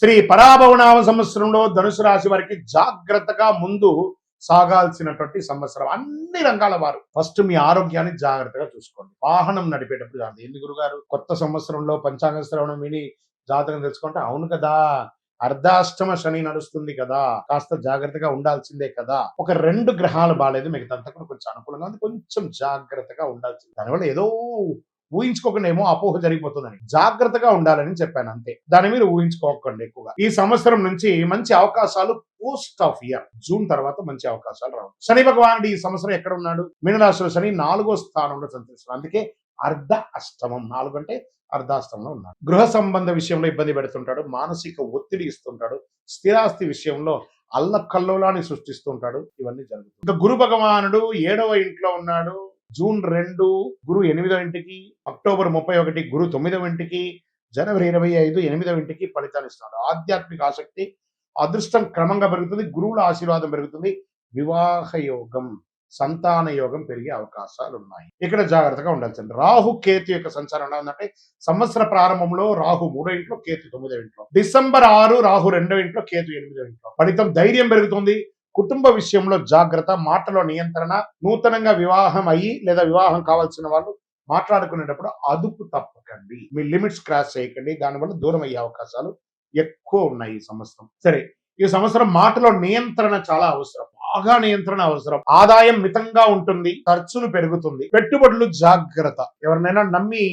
శ్రీ పరాభవనామ సంవత్సరంలో ధనుసు రాశి వారికి జాగ్రత్తగా ముందు సాగాల్సినటువంటి సంవత్సరం. అన్ని రంగాల వారు ఫస్ట్ మీ ఆరోగ్యాన్ని జాగ్రత్తగా చూసుకోండి. వాహనం నడిపేటప్పుడు కాదు. ఏంది గురుగారు కొత్త సంవత్సరంలో పంచాంగ శ్రవణం విని జాతకం తెలుసుకుంటే, అవును కదా, అర్ధాష్టమ శని నడుస్తుంది కదా, కాస్త జాగ్రత్తగా ఉండాల్సిందే కదా. ఒక 2 గ్రహాలు బాగాలేదు, మిగతా కూడా కొంచెం అనుకూలంగా ఉంది, కొంచెం జాగ్రత్తగా ఉండాల్సింది. దానివల్ల ఏదో ఊహించుకోకుండా ఏమో అపోహ జరిగిపోతుందని జాగ్రత్తగా ఉండాలని చెప్పాను, అంతే. దాని మీద ఊహించుకోకండి ఎక్కువగా. ఈ సంవత్సరం నుంచి మంచి అవకాశాలు పోస్ట్ ఆఫ్ ఇయర్ జూన్ తర్వాత మంచి అవకాశాలు రావు. శని భగవానుడు ఈ సంవత్సరం ఎక్కడ ఉన్నాడు? మీనరాశిలో శని 4వ స్థానంలో సంచరిస్తున్నాడు. అందుకే అర్ధ అష్టమం, 4 అంటే అర్ధాష్టంలో ఉన్నాడు. గృహ సంబంధ విషయంలో ఇబ్బంది పెడుతుంటాడు, మానసిక ఒత్తిడి ఇస్తుంటాడు, స్థిరాస్తి విషయంలో అల్లకల్లోలాన్ని సృష్టిస్తుంటాడు. ఇవన్నీ జరుగుతుంది. ఇంకా గురు భగవానుడు 7వ ఇంట్లో ఉన్నాడు. జూన్ 2 గురు 8వ ఇంటికి, అక్టోబర్ 31 గురు 9వ ఇంటికి, జనవరి 25 8వ ఇంటికి ఫలితాన్ని ఇస్తున్నాడు. ఆధ్యాత్మిక ఆసక్తి, అదృష్టం క్రమంగా పెరుగుతుంది, గురువుల ఆశీర్వాదం పెరుగుతుంది, వివాహ యోగం, సంతాన యోగం పెరిగే అవకాశాలు ఉన్నాయి. ఇక్కడ జాగ్రత్తగా ఉండాల్సింది. రాహు కేతు యొక్క సంచారం ఎలా ఉందంటే, సంవత్సర ప్రారంభంలో రాహు 3వ ఇంట్లో, కేతు 9వ ఇంట్లో. డిసెంబర్ 6 రాహు 2వ ఇంట్లో, కేతు 8వ ఇంట్లో. ఫలితం ధైర్యం పెరుగుతుంది, కుటుంబ విషయంలో జాగ్రత్త, మాటలో నియంత్రణ, నూతనంగా వివాహం అయ్యి లేదా వివాహం కావాల్సిన వాళ్ళు మాట్లాడుకునేటప్పుడు అదుపు తప్పకండి, మీ లిమిట్స్ క్రాస్ చేయకండి, దానివల్ల దూరం అయ్యే అవకాశాలు ఎక్కువ ఉన్నాయి ఈ సంవత్సరం. సరే, ఈ సంవత్సరం మాటలో నియంత్రణ చాలా అవసరం, బాగా నియంత్రణ అవసరం. ఆదాయం మితంగా ఉంటుంది, ఖర్చులు పెరుగుతుంది, పెట్టుబడులు జాగ్రత్త. ఎవరినైనా నమ్మి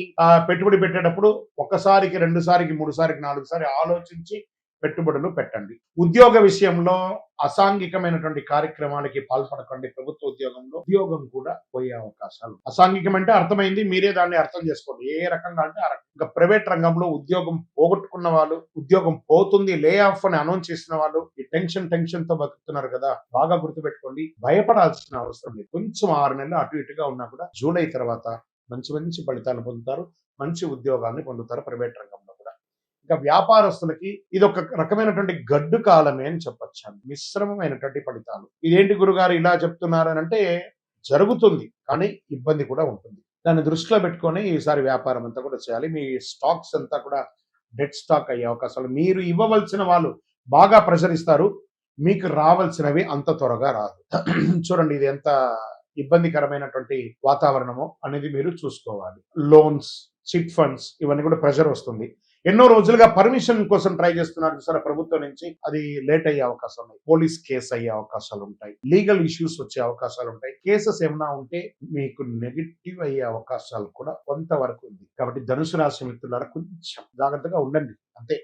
పెట్టుబడి పెట్టేటప్పుడు ఒకసారికి 2 సారికి 3 సారికి 4 సారి ఆలోచించి పెట్టుబడులు పెట్టండి. ఉద్యోగ విషయంలో అసాంఘికమైనటువంటి కార్యక్రమాలకి పాల్పడకండి. ప్రభుత్వ ఉద్యోగం కూడా పోయే అవకాశాలు. అసాంఘికం అంటే అర్థమైంది, మీరే దాన్ని అర్థం చేసుకోండి. ఏ రకంగా అంటే ఇంకా ప్రైవేట్ రంగంలో ఉద్యోగం పోగొట్టుకున్న వాళ్ళు, ఉద్యోగం పోతుంది, లే ఆఫ్ అని అనౌన్స్ చేసిన వాళ్ళు ఈ టెన్షన్ తో బతుకుతున్నారు కదా, బాగా గుర్తుపెట్టుకోండి. భయపడాల్సిన అవసరం లేదు. కొంచెం 6 నెలలు అటు ఇటుగా ఉన్నా కూడా జూలై తర్వాత మంచి ఫలితాలు పొందుతారు, మంచి ఉద్యోగాన్ని పొందుతారు ప్రైవేట్ రంగంలో. ఇంకా వ్యాపారస్తులకి ఇది ఒక రకమైనటువంటి గడ్డు కాలమే అని చెప్పొచ్చు. మిశ్రమమైనటువంటి ఫలితాలు. ఇదేంటి గురుగారు ఇలా చెప్తున్నారు అని అంటే, జరుగుతుంది కానీ ఇబ్బంది కూడా ఉంటుంది. దాన్ని దృష్టిలో పెట్టుకొని ఈసారి వ్యాపారం అంతా కూడా చేయాలి. మీ స్టాక్స్ అంతా కూడా డెడ్ స్టాక్ అయ్యే అవకాశాలు. మీరు ఇవ్వవలసిన వాళ్ళు బాగా ప్రెషర్ ఇస్తారు, మీకు రావాల్సినవి అంత త్వరగా రాదు. చూడండి, ఇది ఎంత ఇబ్బందికరమైనటువంటి వాతావరణమో అనేది మీరు చూసుకోవాలి. లోన్స్, చిట్ ఫండ్స్, ఇవన్నీ కూడా ప్రెషర్ వస్తుంది. ఎన్నో రోజులుగా పర్మిషన్ కోసం ట్రై చేస్తున్నారు సార్ ప్రభుత్వం నుంచి, అది లేట్ అయ్యే అవకాశాలు ఉన్నాయి. పోలీస్ కేసు అయ్యే అవకాశాలు ఉంటాయి, లీగల్ ఇష్యూస్ వచ్చే అవకాశాలు ఉంటాయి. కేసెస్ ఏమైనా ఉంటే మీకు నెగిటివ్ అయ్యే అవకాశాలు కూడా కొంతవరకు ఉంది. కాబట్టి ధనుసు రాశి మిత్రులారా కొంచెం జాగ్రత్తగా ఉండండి, అంతే.